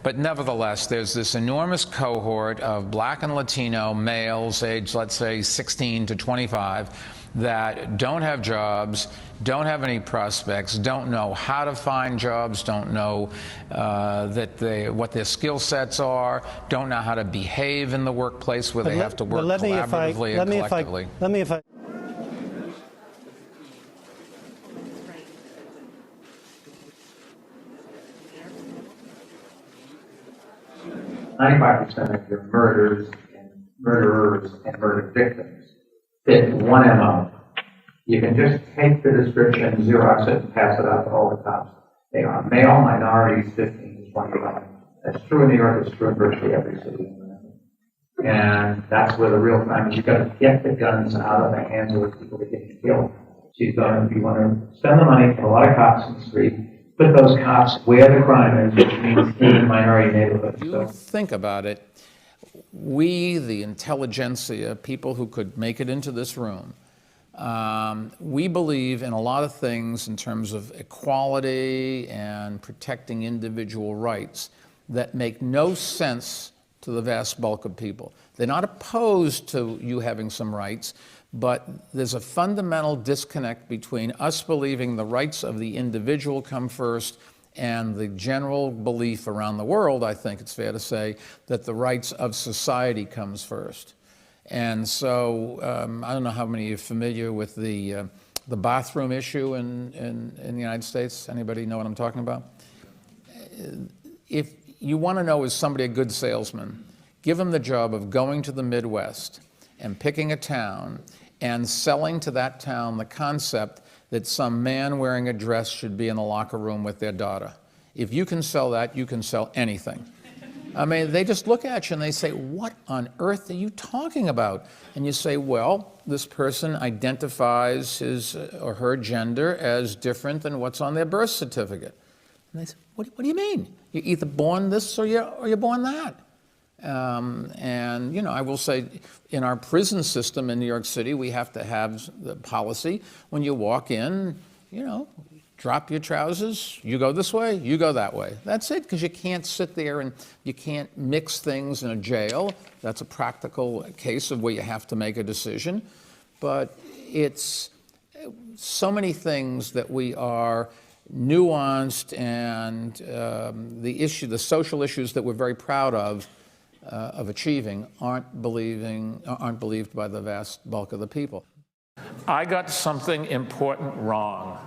But nevertheless, there's this enormous cohort of Black and Latino males aged, let's say, 16 to 25, that don't have jobs, don't have any prospects, don't know how to find jobs, don't know what their skill sets are, don't know how to behave in the workplace where they have to work collaboratively and collectively. Let me if I 95% of your murderers and murder victims fit one MO. You can just take the description, Xerox it, and pass it out to all the cops. They are male minorities, 15 to 25. That's true in New York. It's true in virtually every city in America. And that's where the real crime is. You've got to get the guns out of the hands of the people that get killed. So you want to spend the money for a lot of cops in the street. Put those cops where the crime is, which means in minority neighborhoods. You think about it, we, the intelligentsia, people who could make it into this room, we believe in a lot of things in terms of equality and protecting individual rights that make no sense to the vast bulk of people. They're not opposed to you having some rights, but there's a fundamental disconnect between us believing the rights of the individual come first and the general belief around the world, I think it's fair to say, that the rights of society comes first. And so I don't know how many are familiar with the bathroom issue in the United States. Anybody know what I'm talking about? If you want to know, is somebody a good salesman, give them the job of going to the Midwest and picking a town and selling to that town the concept that some man wearing a dress should be in the locker room with their daughter. If you can sell that, you can sell anything. I mean, they just look at you and they say, what on earth are you talking about? And you say, well, this person identifies his or her gender as different than what's on their birth certificate. And they say, what do you mean? You're either born this or you're born that. And, you know, I will say in our prison system in New York City, we have to have the policy when you walk in, you know, drop your trousers, you go this way, you go that way. That's it, because you can't sit there and you can't mix things in a jail. That's a practical case of where you have to make a decision. But it's so many things that we are nuanced, and the social issues that we're very proud of achieving aren't believed by the vast bulk of the people. I got something important wrong.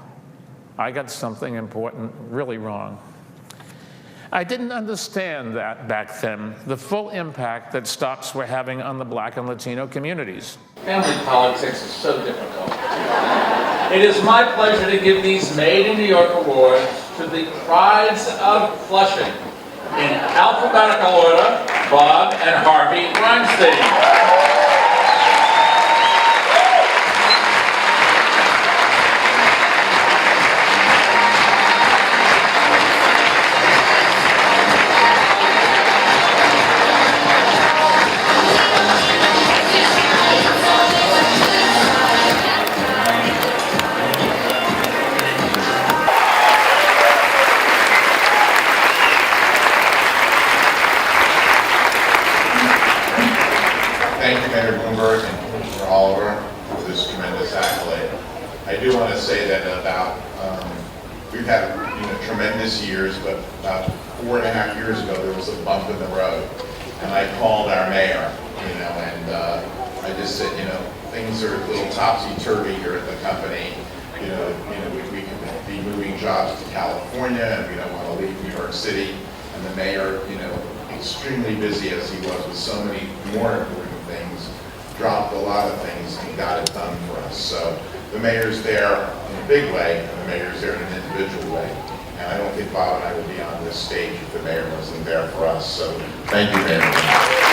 I got something important really wrong. I didn't understand that back then, the full impact that stops were having on the Black and Latino communities. Family politics is so difficult. It is my pleasure to give these Made in New York awards to the prides of Flushing, in alphabetical order, Bob and Harvey Weinstein. Thank you, Mayor Bloomberg and Mr. Oliver, for this tremendous accolade. I do want to say that we've had tremendous years, but about 4.5 years ago there was a bump in the road, and I called our mayor, and I just said, things are a little topsy-turvy here at the company. We could be moving jobs to California, and we don't want to leave New York City. And the mayor, extremely busy as he was with so many more important things, dropped a lot of things and got it done for us. So the mayor's there in a big way, and the mayor's there in an individual way. And I don't think Bob and I would be on this stage if the mayor wasn't there for us. So thank you, Mayor.